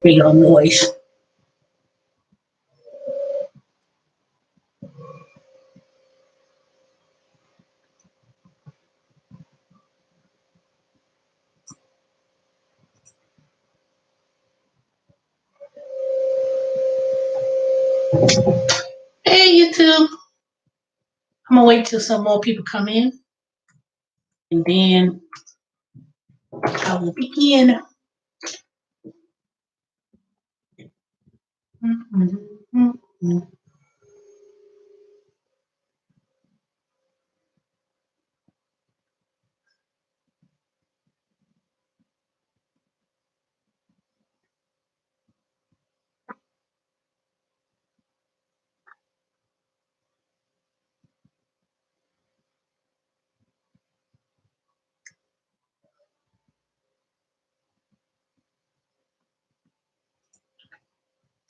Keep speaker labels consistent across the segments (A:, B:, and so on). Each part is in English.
A: Big old noise. Hey, YouTube. I'm gonna wait till some more people come in, and then I will begin.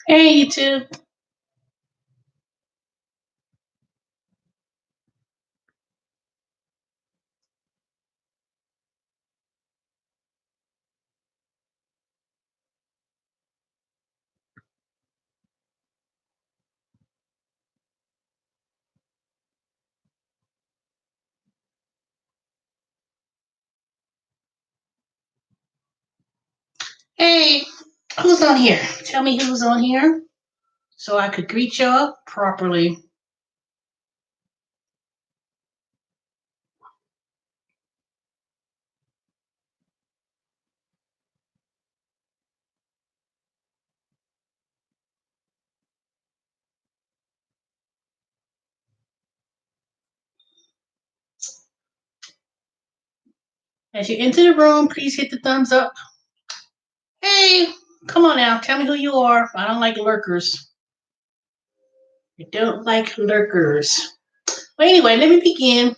A: Hey, YouTube. Hey, who's on here? Tell me who's on here so I could greet y'all properly. As you enter the room, please hit the thumbs up. Hey, come on now. Tell me who you are. I don't like lurkers. I don't like lurkers. Well, anyway, let me begin.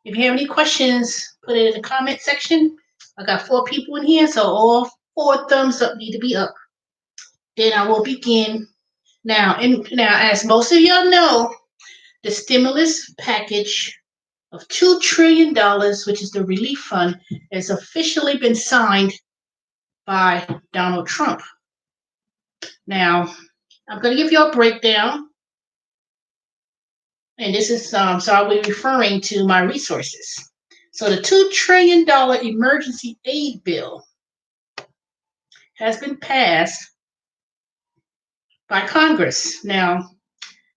A: If you have any questions, put it in the comment section. I got 4 people in here, so all 4 thumbs up need to be up. Then I will begin. Now, as most of y'all know, the stimulus package of $2 trillion, which is the relief fund, has officially been signed by Donald Trump. Now, I'm going to give you a breakdown. And this is, so I'll be referring to my resources. So the $2 trillion emergency aid bill has been passed by Congress. Now,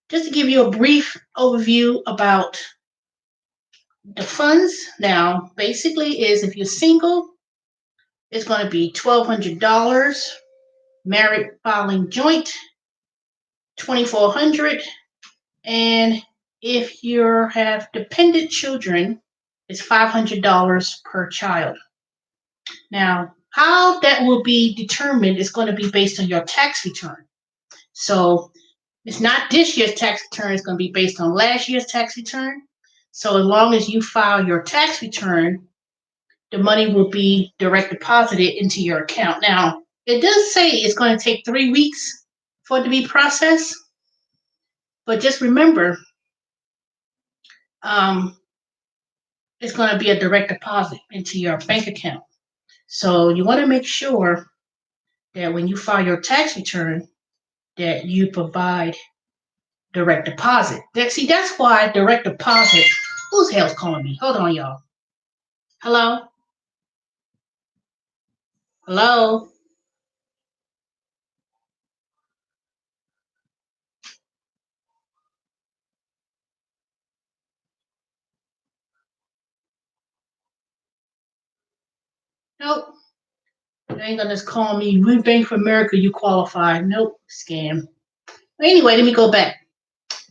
A: just to give you a brief overview about the funds, now, basically is if you're single, it's going to be $1,200. Married filing joint, $2,400. And if you have dependent children, it's $500 per child. Now, how that will be determined is going to be based on your tax return. So it's not this year's tax return, it's going to be based on last year's tax return. So as long as you file your tax return, the money will be direct deposited into your account. Now, it does say it's going to take 3 weeks for it to be processed, but just remember, it's going to be a direct deposit into your bank account. So you want to make sure that when you file your tax return, that you provide direct deposit. That's why direct deposit. Who's the hell's calling me? Hold on, y'all. Hello? Hello? Nope. They ain't gonna just call me. We Bank for America, you qualify. Nope. Scam. Anyway, let me go back.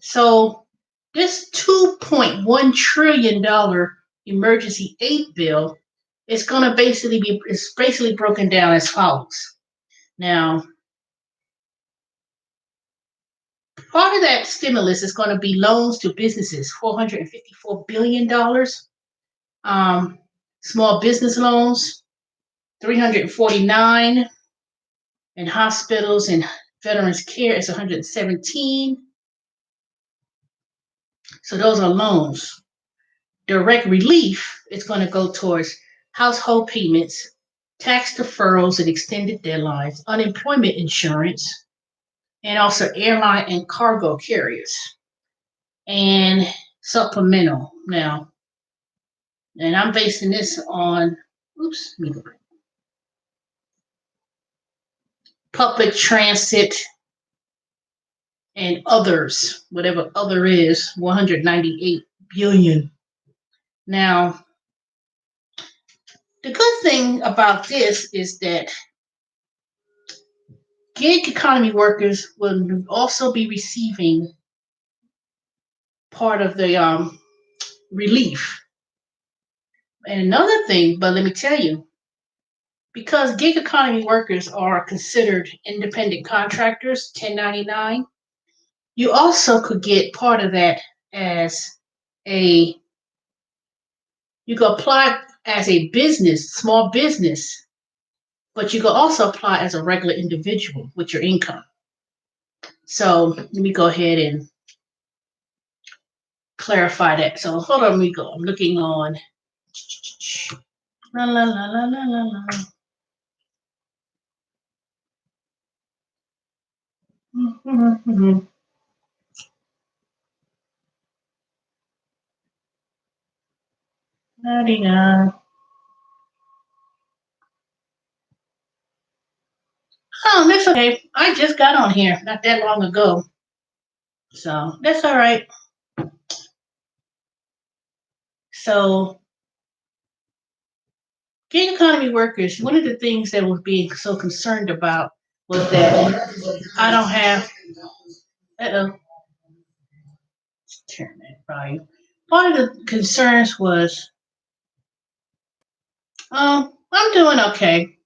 A: So this $2.1 trillion emergency aid bill is gonna basically broken down as follows. Now, part of that stimulus is going to be loans to businesses, $454 billion. Small business loans, 349, and hospitals and veterans care is 117. So those are loans. Direct relief is going to go towards household payments, tax deferrals and extended deadlines, unemployment insurance, and also airline and cargo carriers, and supplemental. Now, and I'm basing this on, public transit and others, whatever other is, 198 billion. Now, the good thing about this is that gig economy workers will also be receiving part of the relief. And another thing, but let me tell you, because gig economy workers are considered independent contractors, 1099, you also could get part of that as a, you could apply as a business, small business, but you could also apply as a regular individual with your income. So let me go ahead and clarify that. So hold on, let me go. I'm looking on. La la la la la la la. Mm-hmm. 99. Oh, that's okay. I just got on here not that long ago. So that's all right. So gig economy workers, one of the things that was being so concerned about was that I don't have, turn that volume. Part of the concerns was, I'm doing okay.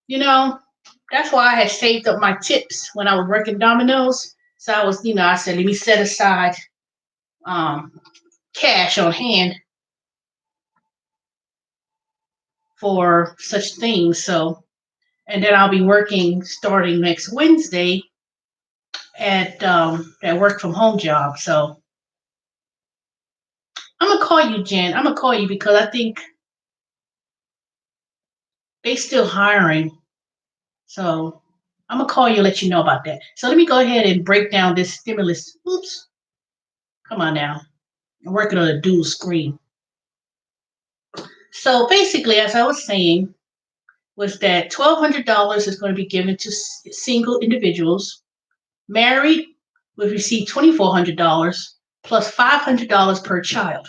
A: You know, that's why I had saved up my tips when I was working Domino's. So I was, I said, let me set aside um, cash on hand for such things. So, and then I'll be working starting next Wednesday at that work from home job. So I'm gonna call you, Jen. I'm gonna call you because I think they still hiring. So I'm gonna call you, let you know about that. So let me go ahead and break down this stimulus. Oops, come on now. I'm working on a dual screen. So basically, as I was saying, was that $1,200 is going to be given to single individuals. Married would receive $2,400 plus $500 per child.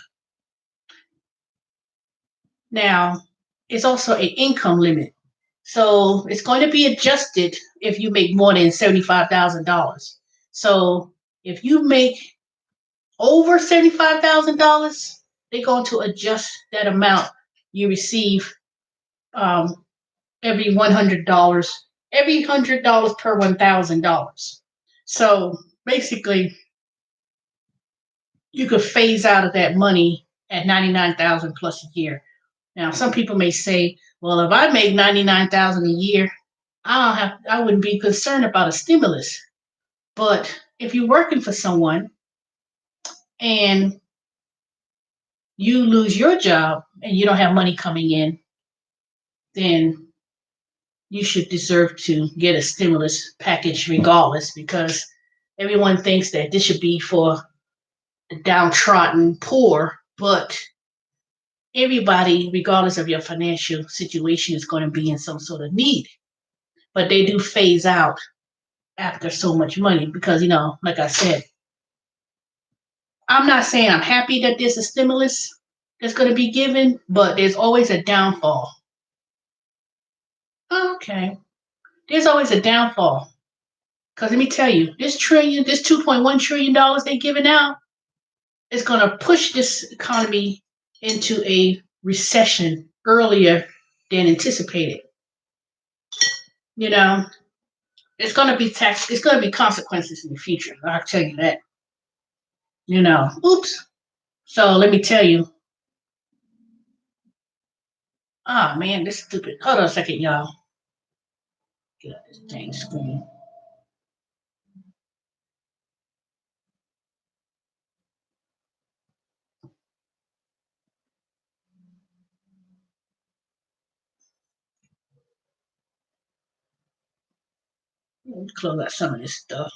A: Now, it's also an income limit. So it's going to be adjusted if you make more than $75,000. So if you make over $75,000, they're going to adjust that amount you receive um, every $100, every $100 per $1,000. So basically, you could phase out of that money at 99,000 plus a year. Now, some people may say, "Well, if I make 99,000 a year, I wouldn't be concerned about a stimulus." But if you're working for someone and you lose your job and you don't have money coming in, then you should deserve to get a stimulus package regardless, because everyone thinks that this should be for the downtrodden poor, but everybody, regardless of your financial situation, is going to be in some sort of need. But they do phase out after so much money because, like I said, I'm not saying I'm happy that there's a stimulus that's going to be given, but there's always a downfall. Okay. There's always a downfall. Because let me tell you, this $2.1 trillion they're giving out is going to push this economy into a recession earlier than anticipated. You know, it's going to be it's going to be consequences in the future. I'll tell you that. Oops. So let me tell you. Ah, man, this is stupid. Hold on a second, y'all. Get out this dang screen. Close out some of this stuff.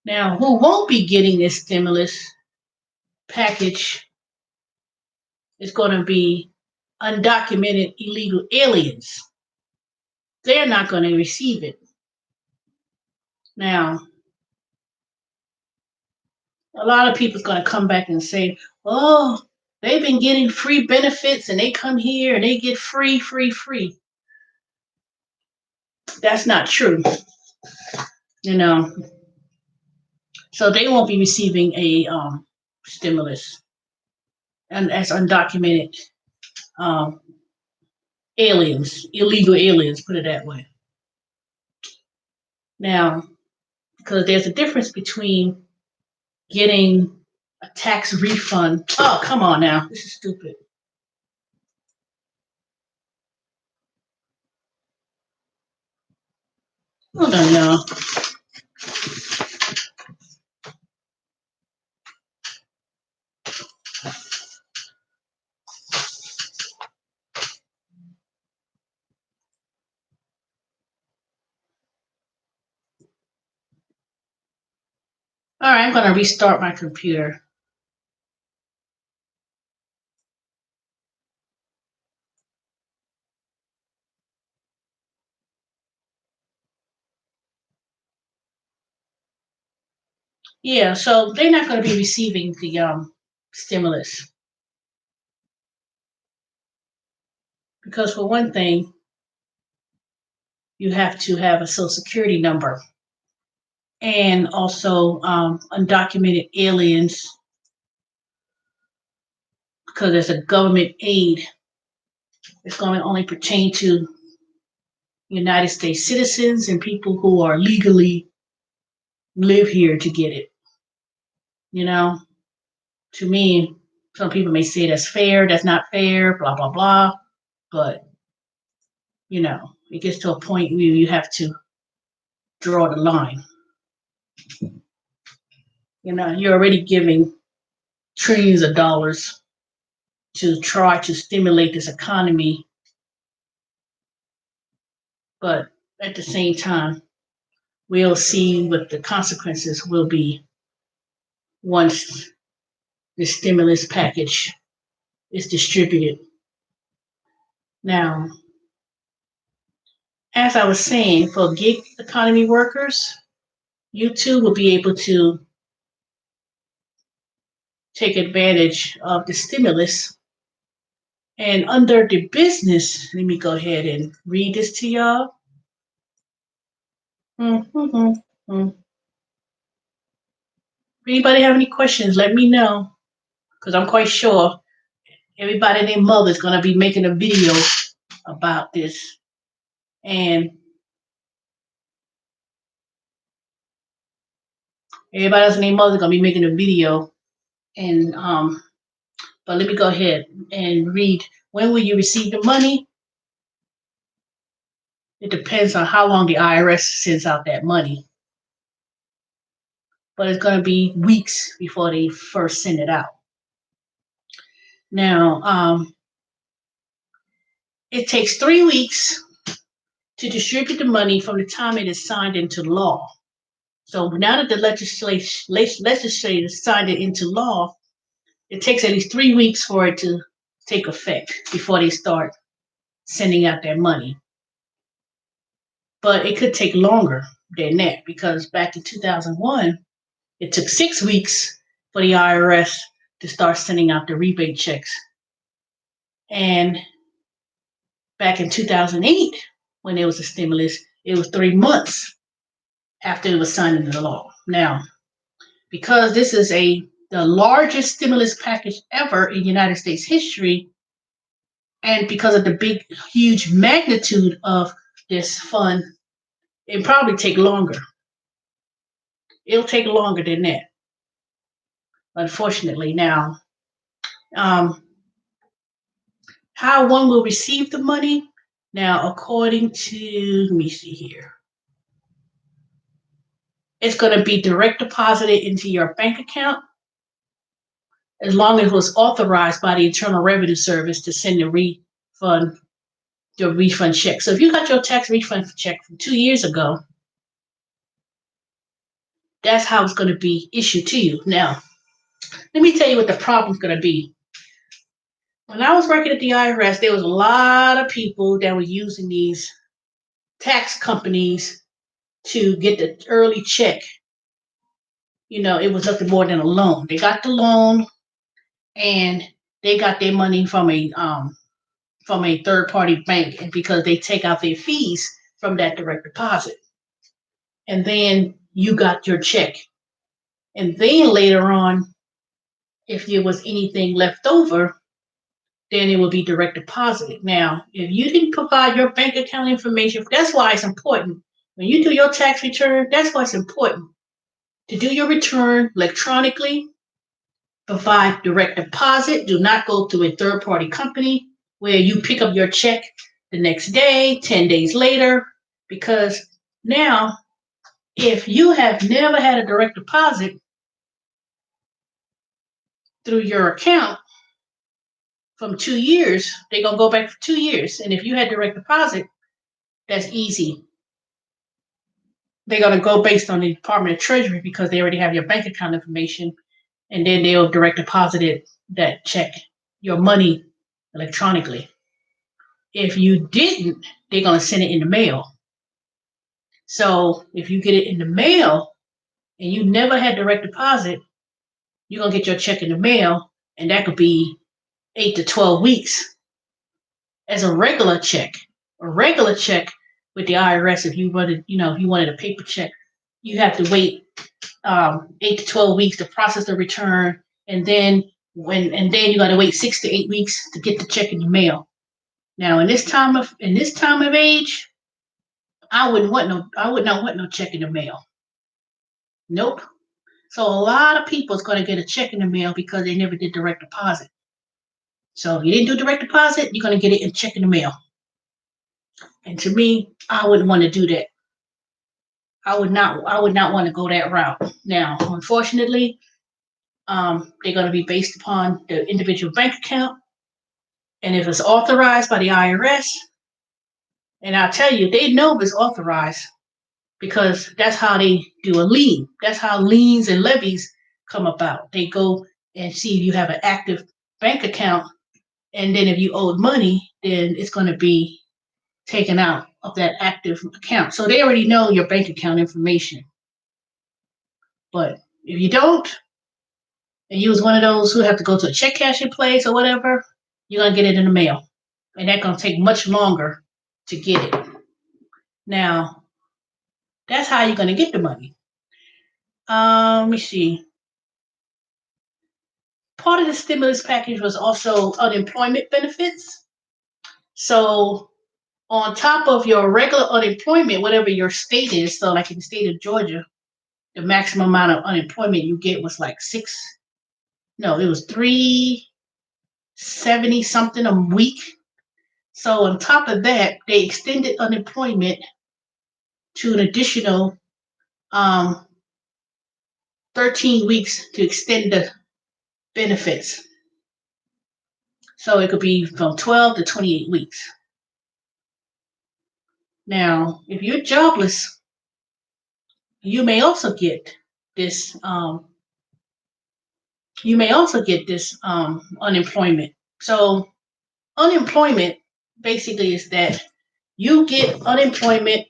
A: Now, who won't be getting this stimulus package is going to be undocumented illegal aliens. They're not going to receive it. Now, a lot of people's going to come back and say, oh, they've been getting free benefits and they come here and they get free. That's not true. So they won't be receiving a stimulus, and as undocumented um, aliens, illegal aliens, put it that way. Now, because there's a difference between getting a tax refund. Oh, come on now. This is stupid. Hold on, y'all. All right, I'm going to restart my computer. Yeah, so they're not going to be receiving the stimulus because, for one thing, you have to have a social security number, and also undocumented aliens, because there's a government aid. It's going to only pertain to United States citizens and people who are legally live here to get it. To me, some people may say that's fair, that's not fair, blah, blah, blah. But, it gets to a point where you have to draw the line. You're already giving trillions of dollars to try to stimulate this economy. But at the same time, we'll see what the consequences will be once the stimulus package is distributed. Now, as I was saying, for gig economy workers, you too will be able to take advantage of the stimulus. And under the business, let me go ahead and read this to y'all. If anybody have any questions, let me know, because I'm quite sure everybody and their mother is going to be making a video about this. And everybody else and their mother is going to be making a video. And but let me go ahead and read. When will you receive the money? It depends on how long the IRS sends out that money. But it's going to be weeks before they first send it out. Now, it takes 3 weeks to distribute the money from the time it is signed into law. So now that the legislature signed it into law, it takes at least 3 weeks for it to take effect before they start sending out their money. But it could take longer than that, because back in 2001, it took 6 weeks for the IRS to start sending out the rebate checks. And back in 2008, when there was a stimulus, it was 3 months after it was signed into law. Now, because this is the largest stimulus package ever in United States history, and because of the big, huge magnitude of this fund, it'll probably take longer. It'll take longer than that. unfortunately. Now, um, how one will receive the money? Now, according to, let me see here, it's going to be direct deposited into your bank account as long as it was authorized by the Internal Revenue Service to send your refund check. So if you got your tax refund check from 2 years ago, that's how it's going to be issued to you. Now, let me tell you what the problem's going to be. When I was working at the IRS, there was a lot of people that were using these tax companies to get the early check. You know, it was nothing more than a loan. They got the loan and they got their money from a third party bank, and because they take out their fees from that direct deposit. And then you got your check. And then later on, if there was anything left over, then it will be direct deposited. Now, if you didn't provide your bank account information, that's why it's important. When you do your tax return, that's why it's important to do your return electronically, provide direct deposit. Do not go through a third party company where you pick up your check the next day, 10 days later, because now, if you have never had a direct deposit through your account from 2 years, they're going to go back for 2 years. And if you had direct deposit, that's easy. They're going to go based on the Department of Treasury because they already have your bank account information, and then they'll direct deposit that check, your money, electronically. If you didn't, they're going to send it in the mail. So if you get it in the mail and you never had direct deposit, you're going to get your check in the mail, and that could be 8 to 12 weeks as a regular check. A regular check with the IRS, if you wanted a paper check, you have to wait 8 to 12 weeks to process the return, and then you got to wait 6 to 8 weeks to get the check in the mail. Now, in this time of age, I would not want no check in the mail. Nope. So a lot of people is going to get a check in the mail because they never did direct deposit. So if you didn't do direct deposit, you're going to get it in check in the mail. And to me, I wouldn't want to do that. I would not want to go that route. Now, unfortunately, they're going to be based upon the individual bank account. And if it's authorized by the IRS, and I'll tell you, they know if it's authorized because that's how they do a lien. That's how liens and levies come about. They go and see if you have an active bank account, and then if you owe money, then it's going to be taken out of that active account. So they already know your bank account information. But if you don't, and you was one of those who have to go to a check cashing place or whatever, you're going to get it in the mail. And that's going to take much longer to get it. Now, that's how you're going to get the money. Let me see. Part of the stimulus package was also unemployment benefits. So on top of your regular unemployment, whatever your state is, so like in the state of Georgia, the maximum amount of unemployment you get was like it was 370 something a week. So on top of that, they extended unemployment to an additional 13 weeks to extend the benefits. So it could be from 12 to 28 weeks. Now, if you're jobless, you may also get this. Unemployment. So unemployment basically is that you get unemployment.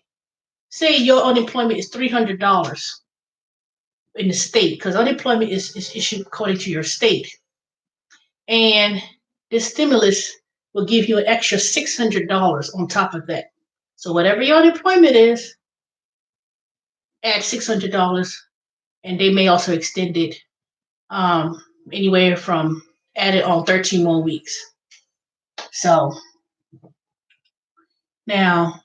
A: Say your unemployment is $300 in the state, because unemployment is issued according to your state, and this stimulus will give you an extra $600 on top of that. So whatever your unemployment is, add $600, and they may also extend it anywhere from add it on 13 more weeks. So now,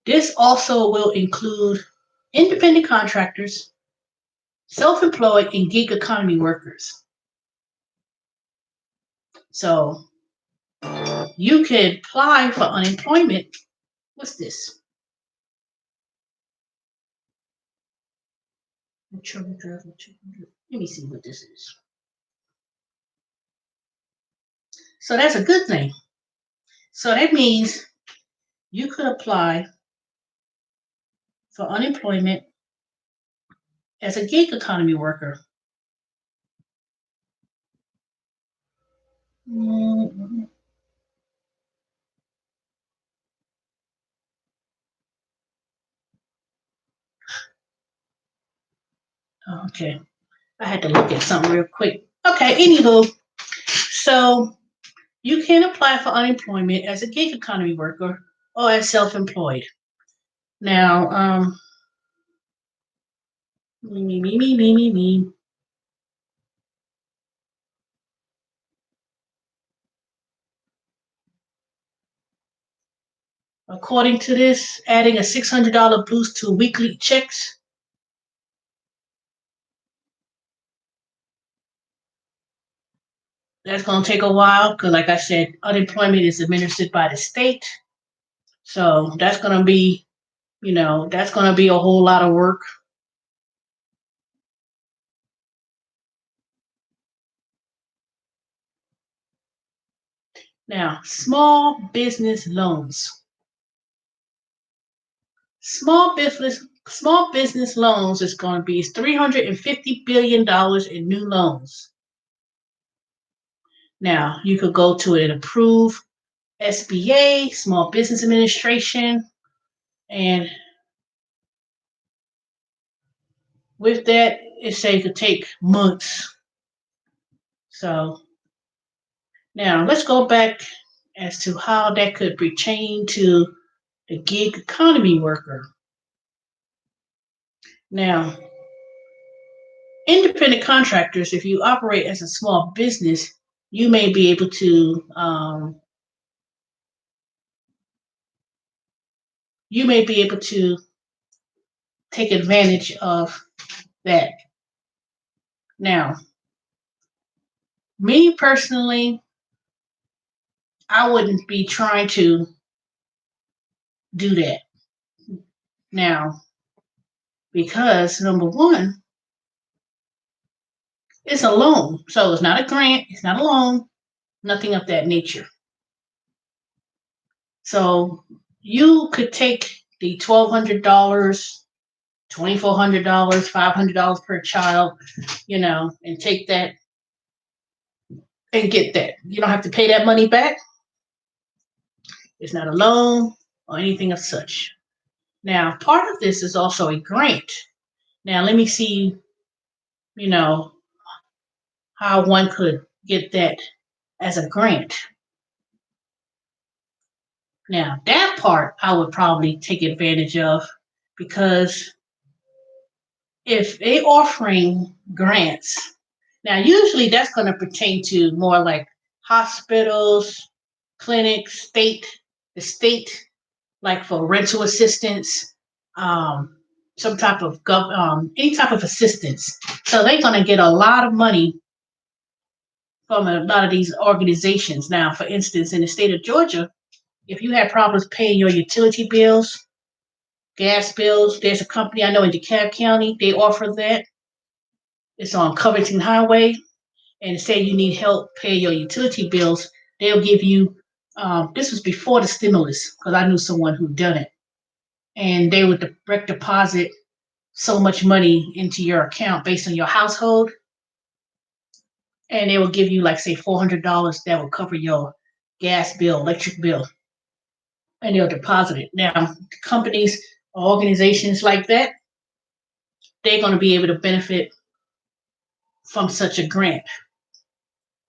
A: this also will include independent contractors, self-employed, and gig economy workers. So you could apply for unemployment. What's this? Let me see what this is. So that's a good thing. So that means you could apply for unemployment as a gig economy worker. Mm-hmm. Okay. I had to look at something real quick. Okay, anywho, so you can apply for unemployment as a gig economy worker or as self-employed. Now, me. According to this, adding a $600 boost to weekly checks. That's going to take a while because, like I said, unemployment is administered by the state. So that's going to be, that's going to be a whole lot of work. Now, small business loans. Small business loans is going to be $350 billion in new loans. Now, you could go to an approved SBA, Small Business Administration, and with that, it say it could take months. So now let's go back as to how that could pertain to the gig economy worker. Now, independent contractors, if you operate as a small business, you may be able to take advantage of that. Now, me personally, I wouldn't be trying to do that now because number one, it's a loan. So it's not a grant, it's not a loan, nothing of that nature. So you could take the $1,200, $2,400, $500 per child, and take that and get that. You don't have to pay that money back. It's not a loan or anything of such. Now, part of this is also a grant. Now, let me see, how one could get that as a grant. Now, that part I would probably take advantage of because if they offering grants, now usually that's going to pertain to more like hospitals, clinics, the state, like for rental assistance, some type of any type of assistance. So they're going to get a lot of money from a lot of these organizations. Now, for instance, in the state of Georgia, if you have problems paying your utility bills, gas bills, there's a company I know in DeKalb County, they offer that. It's on Covington Highway. And say you need help pay your utility bills, they'll give you, this was before the stimulus, because I knew someone who'd done it. And they would direct deposit so much money into your account based on your household. And they will give you, like, say, $400 that will cover your gas bill, electric bill. And they'll deposit it. Now, companies or organizations like that, they're going to be able to benefit from such a grant.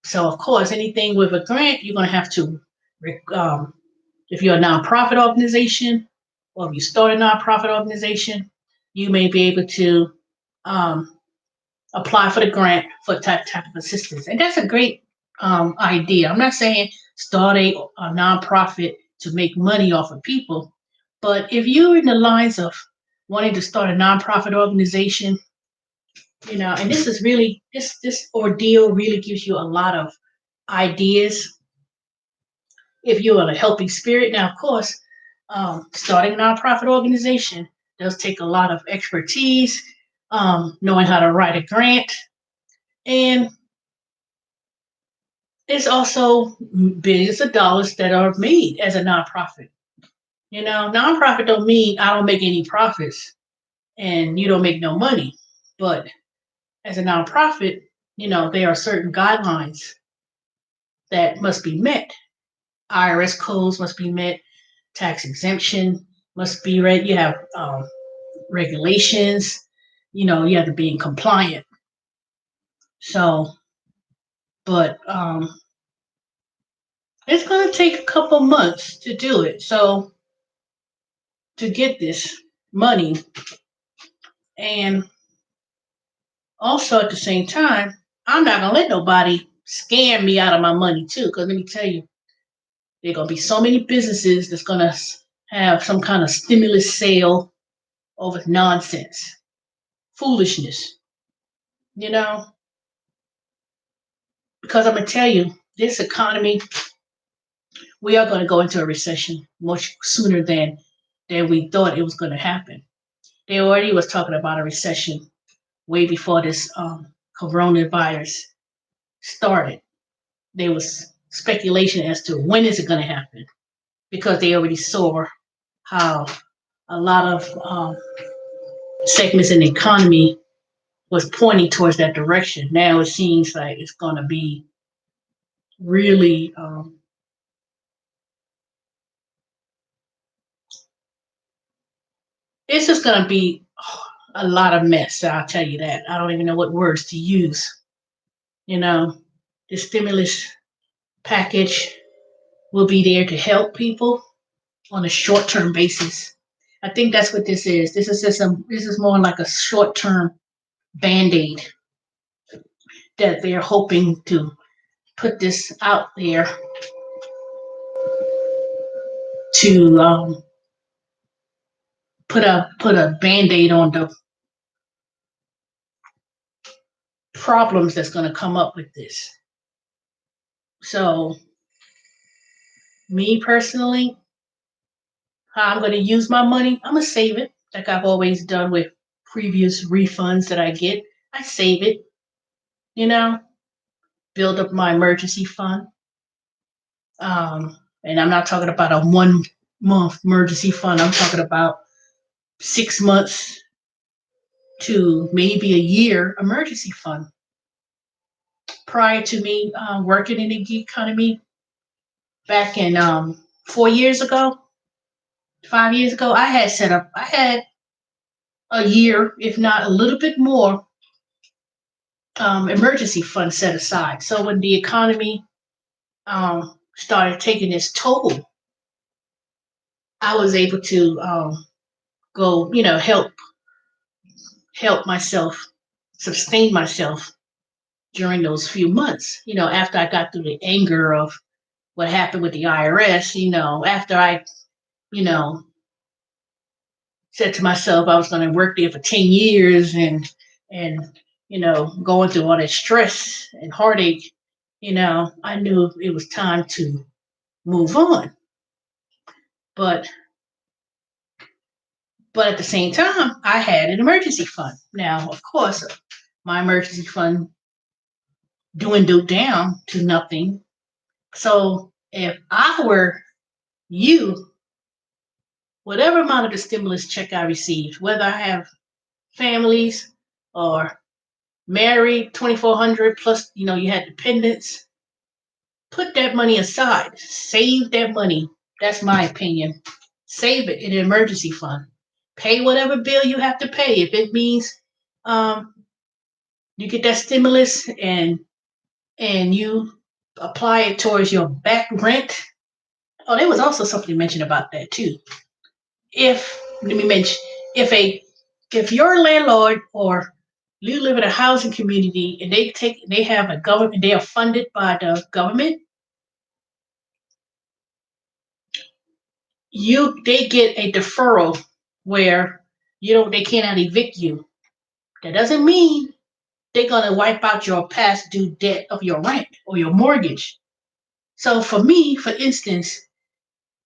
A: So, of course, anything with a grant, you're going to have to, if you're a nonprofit organization or if you start a nonprofit organization, you may be able to apply for the grant for type of assistance. And that's a great idea. I'm not saying start a nonprofit to make money off of people, but if you're in the lines of wanting to start a nonprofit organization, and this is really this ordeal really gives you a lot of ideas if you're in a helping spirit. Now, of course, starting a nonprofit organization does take a lot of expertise, knowing how to write a grant, and it's also billions of dollars that are made as a nonprofit. Nonprofit don't mean I don't make any profits and you don't make no money, but as a nonprofit, there are certain guidelines that must be met. IRS codes must be met, tax exemption must be read. You have regulations. You have to be in compliant. So, but it's going to take a couple months to do it. So, to get this money, and also at the same time, I'm not going to let nobody scam me out of my money too. Because let me tell you, there are going to be so many businesses that's going to have some kind of stimulus sale over nonsense, foolishness, you know, because I'm going to tell you, this economy, we are going to go into a recession much sooner than we thought it was going to happen. They already was talking about a recession way before this coronavirus started. There was speculation as to when is it going to happen because they already saw how a lot of segments in the economy was pointing towards that direction. Now it seems like it's going to be really it's just going to be a lot of mess. I'll tell you that. I don't even know what words to use. You know, the stimulus package will be there to help people on a short-term basis. I think that's what this is. This is more like a short-term band-aid that they're hoping to put this out there to put a band-aid on the problems that's going to come up with this. So, me personally, how I'm going to use my money, I'm going to save it like I've always done with previous refunds that I get. I save it, you know, build up my emergency fund. And I'm not talking about a 1 month emergency fund. I'm talking about 6 months to maybe a year emergency fund. Prior to me working in the gig economy back in 4 years ago, 5 years ago, I had a year, if not a little bit more, emergency fund set aside. So when the economy started taking its toll, I was able to go, help myself, sustain myself during those few months. After I got through the anger of what happened with the IRS, after I, you know, said to myself I was going to work there for 10 years and going through all that stress and heartache, I knew it was time to move on. But at the same time, I had an emergency fund. Now, of course, my emergency fund dwindled down to nothing. So if I were you, whatever amount of the stimulus check I received, whether I have families or married, 2,400 plus, you had dependents, put that money aside. Save that money. That's my opinion. Save it in an emergency fund. Pay whatever bill you have to pay. If it means you get that stimulus and you apply it towards your back rent. Oh, there was also something mentioned about that too. Let me mention, if your landlord or you live in a housing community and they have a government, they are funded by the government, they get a deferral where they cannot evict you. That doesn't mean they're gonna wipe out your past due debt of your rent or your mortgage. So for me, for instance,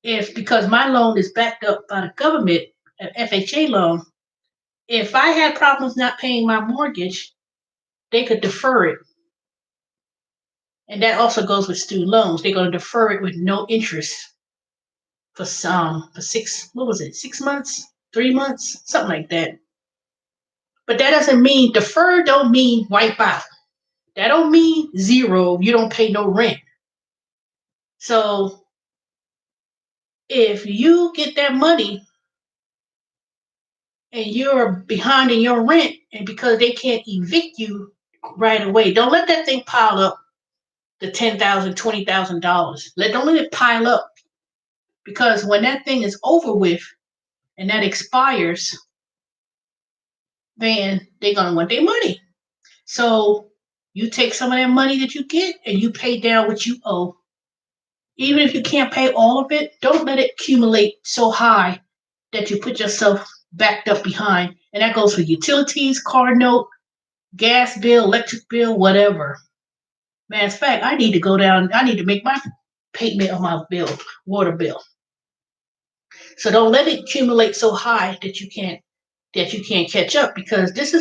A: if because my loan is backed up by the government, an FHA loan, if I had problems not paying my mortgage, they could defer it. And that also goes with student loans. They're going to defer it with no interest for six, what was it, 6 months, 3 months, something like that. But that doesn't mean defer don't mean wipe out. That don't mean zero. You don't pay no rent. So if you get that money and you're behind in your rent, and because they can't evict you right away, don't let that thing pile up the $10,000, $20,000. Don't let it pile up, because when that thing is over with and that expires, then they're gonna want their money. So you take some of that money that you get and you pay down what you owe. Even if you can't pay all of it, don't let it accumulate so high that you put yourself backed up behind. And that goes for utilities, car note, gas bill, electric bill, whatever. Matter of fact, I need to go down, I need to make my payment of my bill, water bill. So don't let it accumulate so high that you can't catch up, because this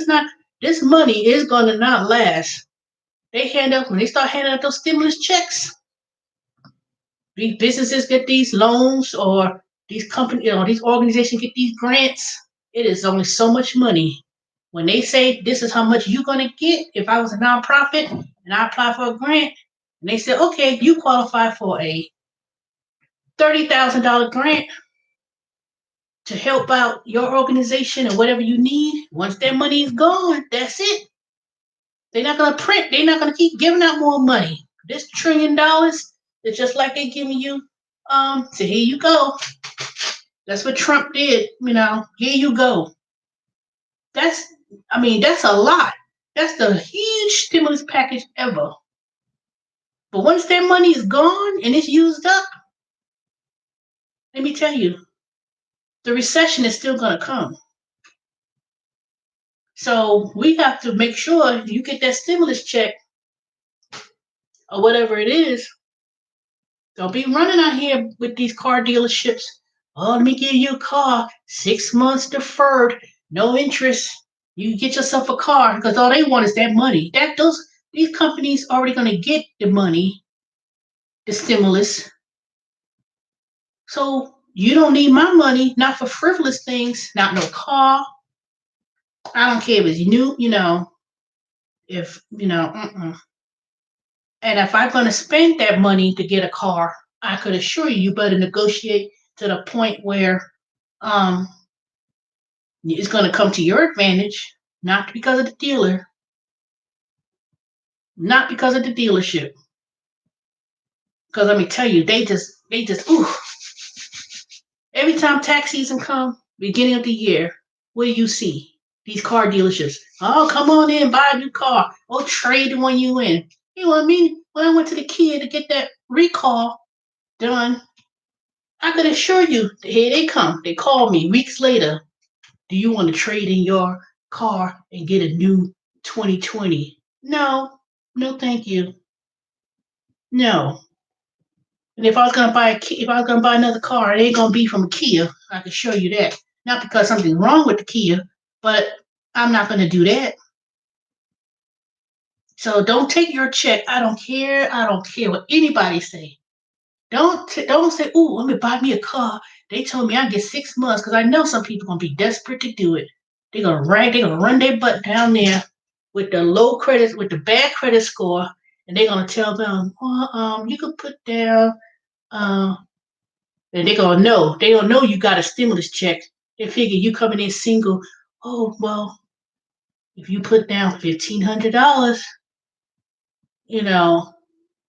A: money is gonna not last. When they start handing out those stimulus checks, these businesses get these loans, or these companies, these organizations get these grants. It is only so much money. When they say this is how much you're gonna get, if I was a nonprofit and I apply for a grant, and they say, okay, you qualify for a $30,000 grant to help out your organization and whatever you need. Once that money is gone, that's it. They're not gonna print. They're not gonna keep giving out more money. This $1 trillion, it's just like they're giving you. So here you go. That's what Trump did. Here you go. That's a lot. That's the huge stimulus package ever. But once that money is gone and it's used up, let me tell you, the recession is still gonna come. So we have to make sure you get that stimulus check or whatever it is. Don't be running out here with these car dealerships. Oh, let me give you a car, 6 months deferred, no interest. You get yourself a car, because all they want is that money. These companies already going to get the money, the stimulus. So you don't need my money, not for frivolous things, not no car. I don't care if it's new, if And if I'm going to spend that money to get a car, I could assure you better negotiate to the point where it's going to come to your advantage, not because of the dealer, not because of the dealership. Because let me tell you, they just, ooh. Every time tax season comes, beginning of the year, what do you see? These car dealerships. Oh, come on in, buy a new car. Oh, trade the one you in. You know what I mean? When I went to the Kia to get that recall done, I could assure you, here they come. They call me weeks later. Do you want to trade in your car and get a new 2020? No, thank you. No. And if I was gonna buy another car, it ain't gonna be from Kia. I can show you that. Not because something's wrong with the Kia, but I'm not gonna do that. So don't take your check. I don't care. I don't care what anybody say. Don't say, "Ooh, let me buy me a car." They told me I get 6 months, because I know some people gonna be desperate to do it. They're gonna run their butt down there with the low credit, with the bad credit score, and they're gonna tell them, "Well, you could put down." And they're gonna know. They don't know you got a stimulus check. They figure you coming in single. Oh well, if you put down $1,500,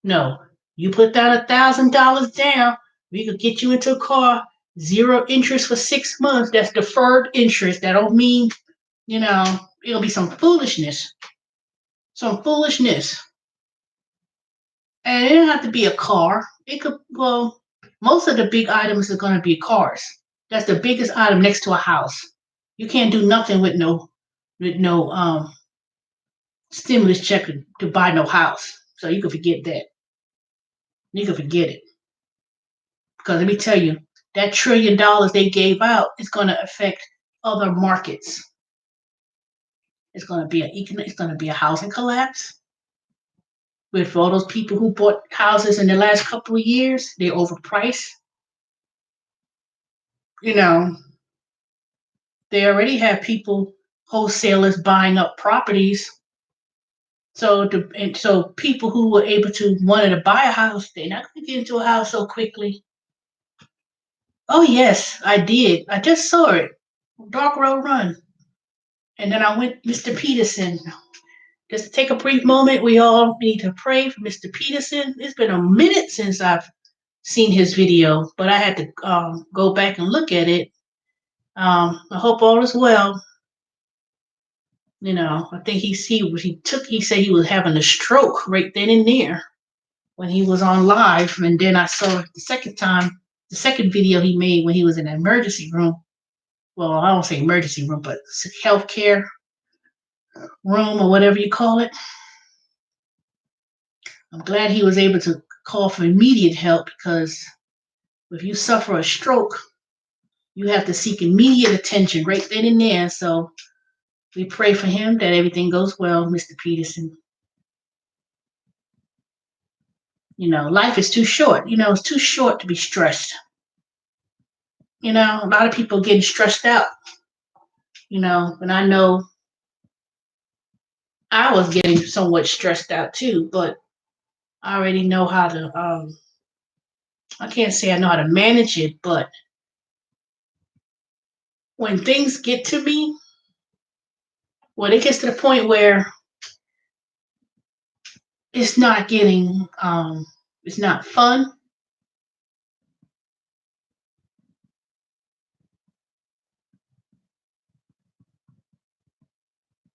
A: no, you put down $1,000 down, we could get you into a car, 0 interest for 6 months. That's deferred interest. That don't mean, it'll be some foolishness. And it don't have to be a car. It could, most of the big items are going to be cars. That's the biggest item next to a house. You can't do nothing with no stimulus check to buy no house. So you can forget that. You can forget it. Because let me tell you, that $1 trillion they gave out is going to affect other markets. It's going to be a housing collapse. With all those people who bought houses in the last couple of years, they're overpriced. You know, they already have people, wholesalers buying up properties. So people who were able to wanted to buy a house, they're not going to get into a house so quickly. Oh yes, I did. I just saw it. Dark Road Run. And then I went Mr. Peterson. Just to take a brief moment, we all need to pray for Mr. Peterson. It's been a minute since I've seen his video, but I had to go back and look at it. I hope all is well. I think he said he was having a stroke right then and there when he was on live, and then I saw the second video he made when he was in an emergency room. Well, I don't say emergency room, but healthcare room or whatever you call it. I'm glad he was able to call for immediate help, because if you suffer a stroke, you have to seek immediate attention right then and there. So we pray for him that everything goes well, Mr. Peterson. Life is too short. It's too short to be stressed. A lot of people getting stressed out. And I know I was getting somewhat stressed out too, but I already know how to, I can't say I know how to manage it, but when things get to me, when it gets to the point where it's not getting, it's not fun.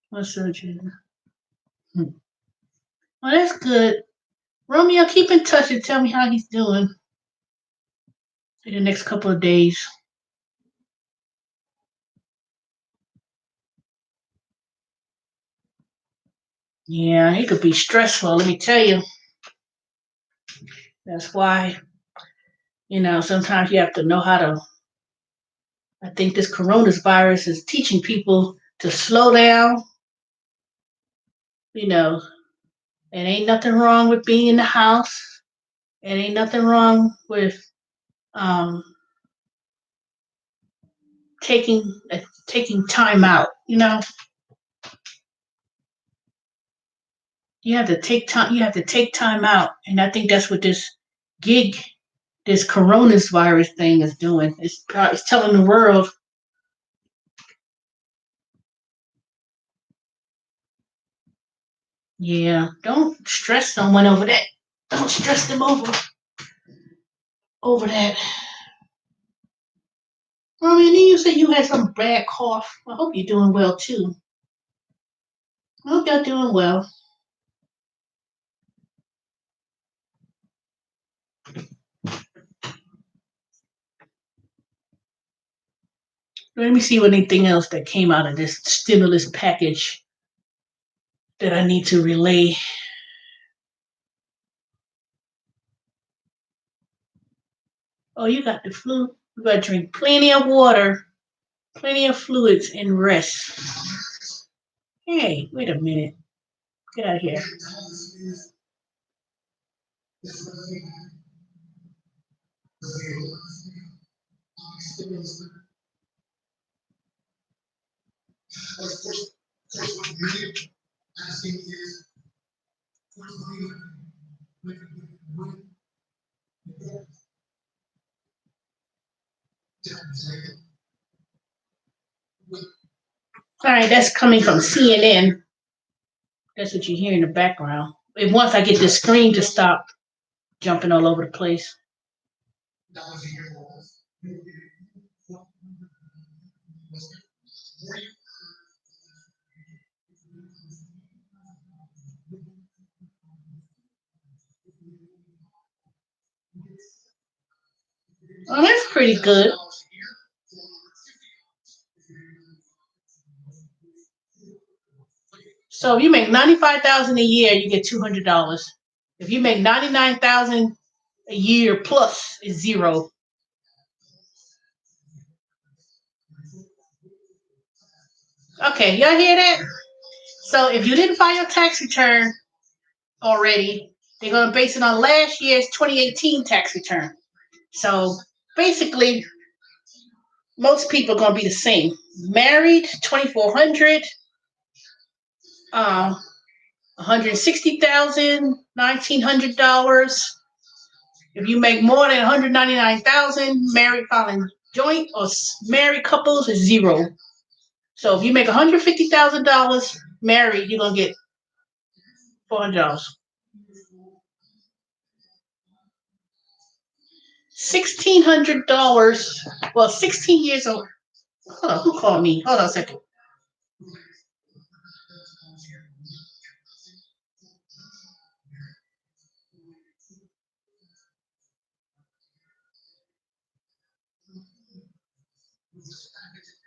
A: What's surgery? Well, that's good. Romeo, keep in touch and tell me how he's doing in the next couple of days. Yeah, it could be stressful, let me tell you. That's why, sometimes you have to know how to. I think this coronavirus is teaching people to slow down. It ain't nothing wrong with being in the house. It ain't nothing wrong with taking time out. You have to take time. You have to take time out, and I think that's what this gig, this coronavirus thing is doing. It's telling the world. Yeah, don't stress someone over that. Don't stress them over that. I mean, you said you had some bad cough. I hope you're doing well too. I hope you're doing well. Let me see what anything else that came out of this stimulus package that I need to relay. Oh, you got the flu. You got to drink plenty of water, plenty of fluids, and rest. Hey, wait a minute. Get out of here. All right, that's coming from CNN. That's what you hear in the background. And once I get the screen to stop jumping all over the place. Oh, that's pretty good. So if you make $95,000 a year, you get $200. If you make $99,000 a year plus, is zero. Okay, y'all hear that? So if you didn't file your tax return already, they're gonna base it on last year's 2018 tax return. So basically, most people are gonna be the same. Married, 2,400, 160,000, $1,900. If you make more than 199,000, married filing joint or married couples is zero. So if you make $150,000 married, you're gonna get $400. $1,600. Well, 16 years old. Hold on, who called me? Hold on a second.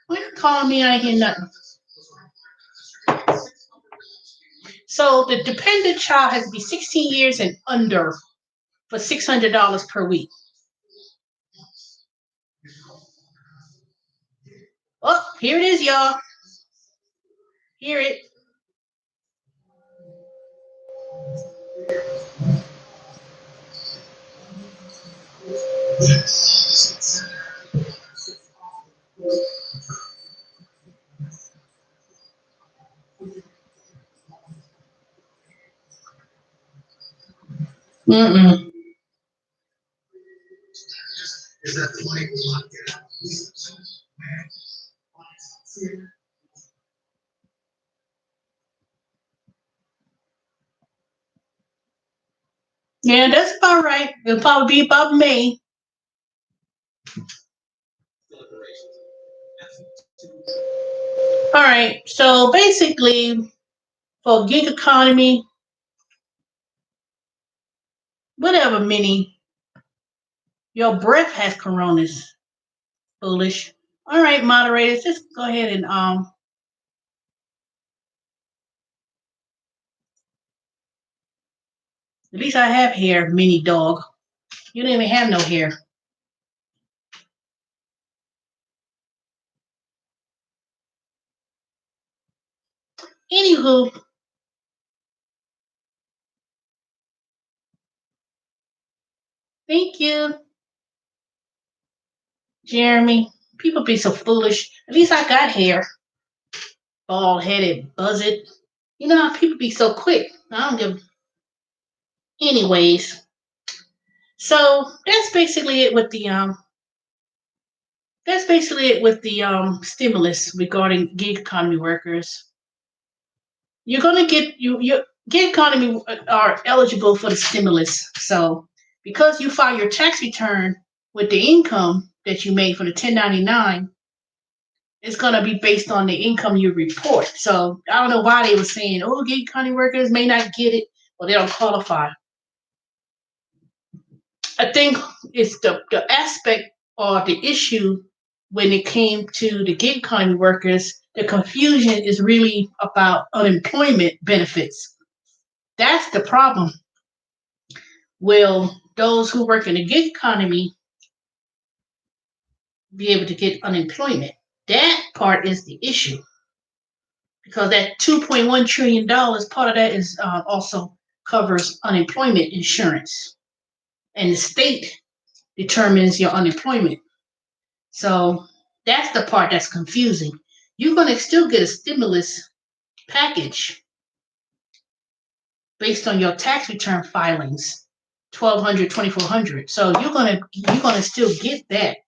A: Why you calling me? I ain't hear nothing. So the dependent child has to be 16 years and under for $600 per week. Oh, here it is, y'all. Hear it. Mm-mm. Yeah, that's about right. It'll probably be about May. All right. So basically, for gig economy, whatever, mini, your breath has coronas. Foolish. All right, moderators, just go ahead and At least I have hair, mini dog. You don't even have no hair. Anywho, thank you, Jeremy. People be so foolish. At least I got hair. Bald headed, buzz it. You know how people be so quick. I don't give. Anyways, so that's basically it with the stimulus regarding gig economy workers. You're gonna get your gig economy are eligible for the stimulus. So because you file your tax return with the income that you made for the 1099, it's gonna be based on the income you report. So I don't know why they were saying, oh, gig economy workers may not get it or they don't qualify. I think it's the aspect or the issue when it came to the gig economy workers, the confusion is really about unemployment benefits. That's the problem. Will those who work in the gig economy be able to get unemployment? That part is the issue because that $2.1 trillion, part of that is also covers unemployment insurance, and the state determines your unemployment. So that's the part that's confusing. You're going to still get a stimulus package based on your tax return filings, 1,200, 2,400. So you're gonna still get that.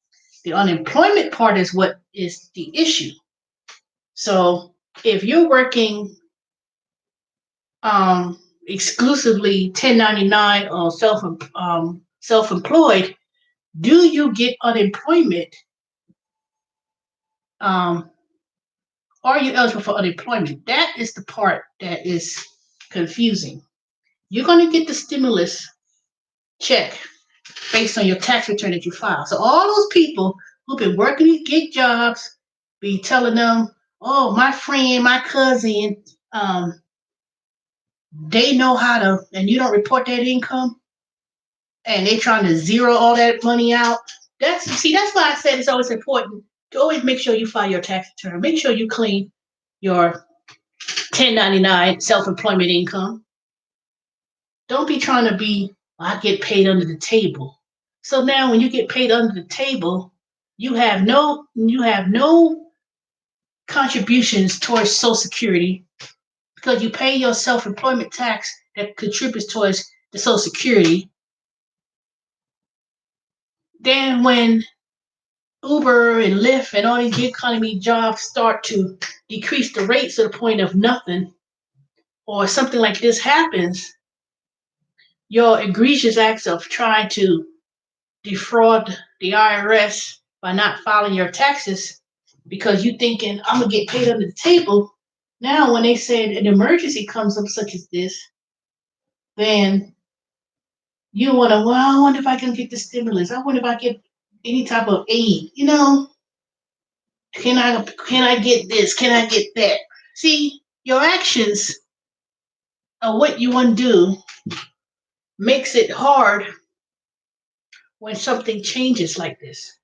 A: The unemployment part is what is the issue. So if you're working exclusively 1099 or self-employed, do you get unemployment? Are you eligible for unemployment? That is the part that is confusing. You're going to get the stimulus check based on your tax return that you file. So all those people who've been working these gig jobs be telling them, oh, my friend, my cousin, they know how to, and you don't report that income, and they're trying to zero all that money out. That's why I said it's always important to always make sure you file your tax return. Make sure you clean your 1099 self-employment income. Don't be trying to be, I get paid under the table. So now when you get paid under the table, you have no contributions towards Social Security because you pay your self-employment tax that contributes towards the Social Security. Then when Uber and Lyft and all these gig economy jobs start to decrease the rates to the point of nothing, or something like this happens, your egregious acts of trying to defraud the IRS by not filing your taxes because you thinking I'm gonna get paid under the table. Now, when they say an emergency comes up such as this, then you want to, well, I wonder if I can get the stimulus. I wonder if I get any type of aid. Can I get this? Can I get that? See, your actions of what you want to do makes it hard when something changes like this.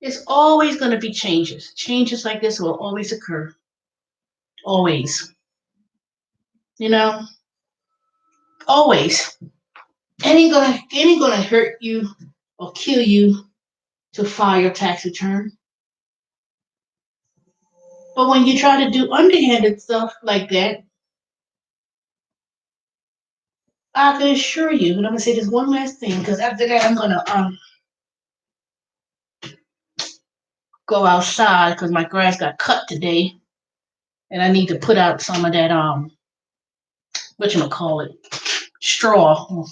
A: It's always going to be changes. Changes like this will always occur. Always. You know, always. It ain't gonna hurt you or kill you to file your tax return. But when you try to do underhanded stuff like that, I can assure you, and I'm gonna say this one last thing, because after that I'm gonna go outside because my grass got cut today, and I need to put out some of that whatchamacallit, straw,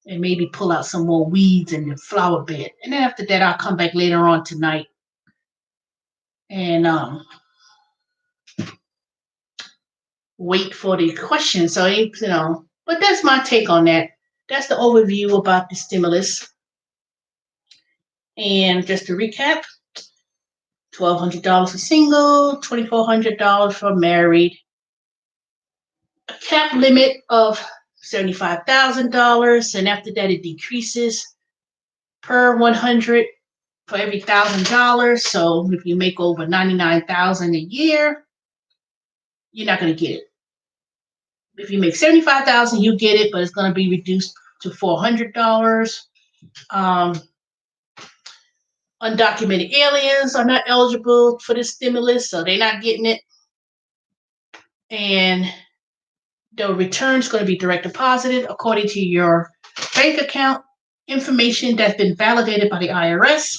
A: and maybe pull out some more weeds in the flower bed. And then after that I'll come back later on tonight and wait for the question. So but that's my take on that. That's the overview about the stimulus. And just to recap, $1,200 for single, $2,400 for married. A cap limit of $75,000, and after that it decreases per 100 for every $1,000. So if you make over $99,000 a year, you're not going to get it. If you make $75,000, you get it, but it's going to be reduced to $400. Undocumented aliens are not eligible for this stimulus, so they're not getting it. And the return is going to be direct deposited according to your bank account information that's been validated by the IRS.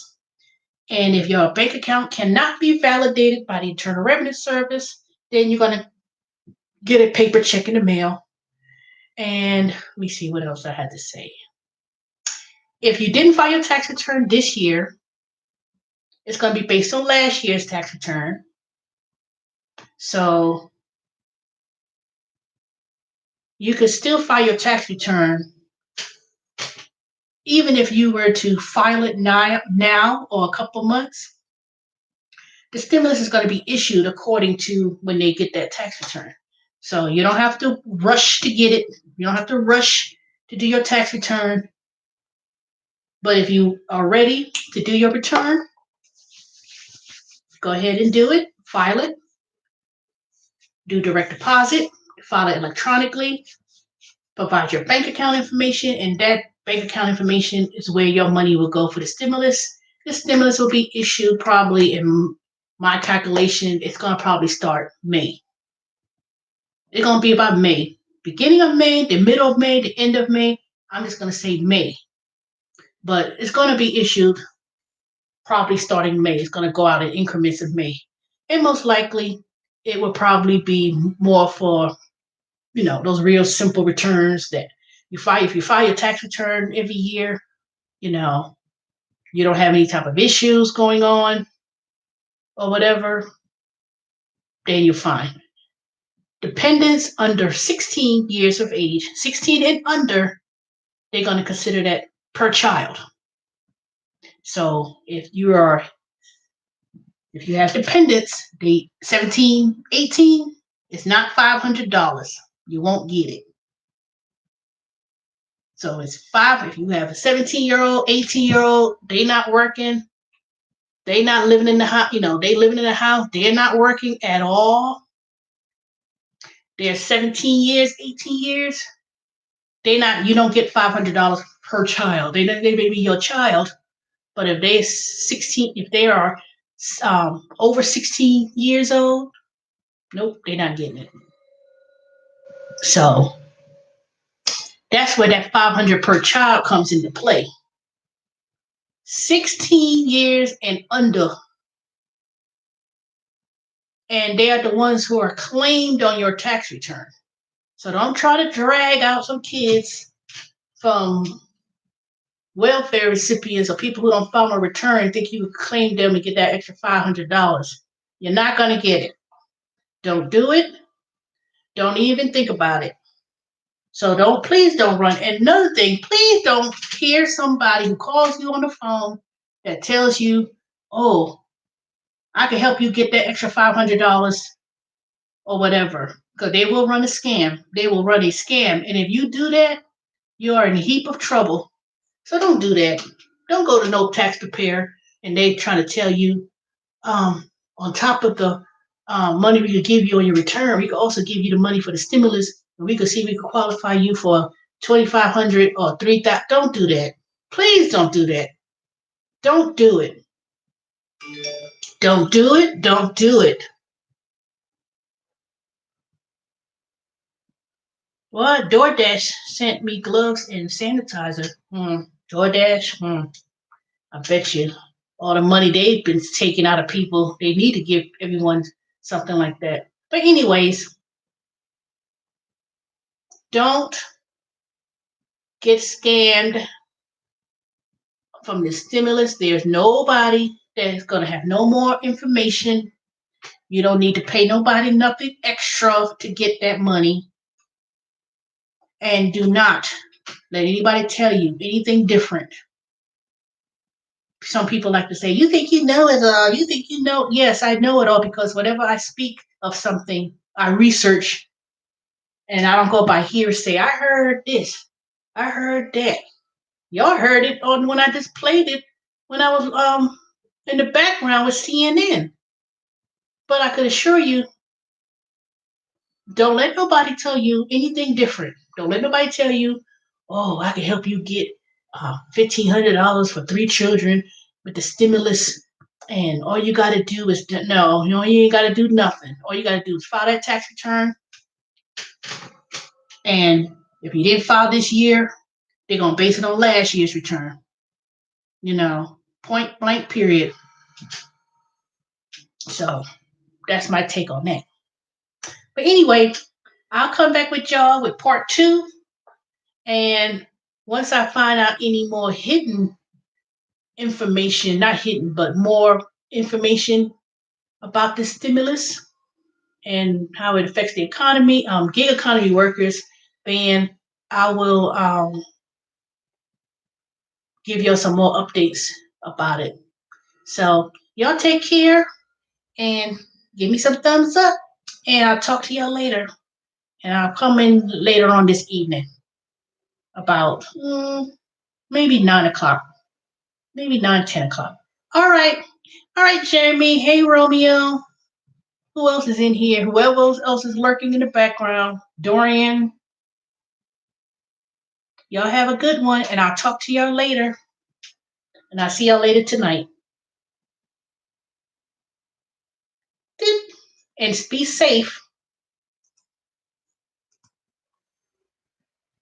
A: And if your bank account cannot be validated by the Internal Revenue Service, then you're going to get a paper check in the mail. And let me see what else I had to say. If you didn't file your tax return this year, it's going to be based on last year's tax return. So you could still file your tax return even if you were to file it now or a couple months. The stimulus is going to be issued according to when they get that tax return. So you don't have to rush to get it. You don't have to rush to do your tax return. But if you are ready to do your return, go ahead and do it. File it. Do direct deposit. File it electronically. Provide your bank account information, and that bank account information is where your money will go for the stimulus. The stimulus will be issued probably, in my calculation, it's going to probably start May. It's going to be about May. Beginning of May, the middle of May, the end of May. I'm just going to say May. But it's going to be issued probably starting May. It's going to go out in increments of May. And most likely, it will probably be more for, those real simple returns that you file. If you file your tax return every year, you don't have any type of issues going on or whatever, then you're fine. Dependents under 16 years of age, 16 and under, they're going to consider that per child. So if you are If you have dependents, they 17, 18, it's not $500. You won't get it. So it's five. If you have a 17-year-old, 18-year-old, they not working, they not living in the house, they living in the house, they're not working at all. They're 17 years, 18 years. You don't get $500 per child. They may be your child, but if they're 16, if they are over 16 years old, nope, they're not getting it. So that's where that 500 per child comes into play. 16 years and under. And they are the ones who are claimed on your tax return. So don't try to drag out some kids from welfare recipients or people who don't file a return and think you would claim them and get that extra $500. You're not going to get it. Don't do it. Don't even think about it. So please don't run. And another thing, please don't hear somebody who calls you on the phone that tells you, oh, I can help you get that extra $500 or whatever. Because they will run a scam. They will run a scam. And if you do that, you are in a heap of trouble. So don't do that. Don't go to no tax preparer and they trying to tell you, on top of the money we could give you on your return, we could also give you the money for the stimulus, and we could see if we could qualify you for $2,500 or $3,000. Don't do that. Please don't do that. Don't do it. Don't do it. Don't do it. Well, DoorDash sent me gloves and sanitizer. DoorDash, I bet you all the money they've been taking out of people, they need to give everyone something like that. But anyways, don't get scammed from the stimulus. There's nobody that's going to have no more information. You don't need to pay nobody nothing extra to get that money. And do not let anybody tell you anything different. Some people like to say, you think you know it all. You think you know. Yes, I know it all because whenever I speak of something, I research and I don't go by hearsay. I heard this. I heard that. Y'all heard it on when I just played it when I was in the background with CNN. But I could assure you, don't let nobody tell you anything different. Don't let nobody tell you, oh, I can help you get $1,500 for 3 children with the stimulus. And all you got to do is, no, you ain't got to do nothing. All you got to do is file that tax return. And if you didn't file this year, they're going to base it on last year's return. Point blank, period. So that's my take on that. But anyway, I'll come back with y'all with part 2. And once I find out any more hidden information, not hidden, but more information about the stimulus and how it affects the economy, gig economy workers, then I will give you some more updates about it. So y'all take care and give me some thumbs up, and I'll talk to y'all later. And I'll come in later on this evening about maybe 9 o'clock, maybe 9, 10 o'clock. All right, Jeremy. Hey, Romeo. Who else is in here? Whoever else is lurking in the background. Dorian. Y'all have a good one, and I'll talk to y'all later. And I'll see y'all later tonight. And be safe.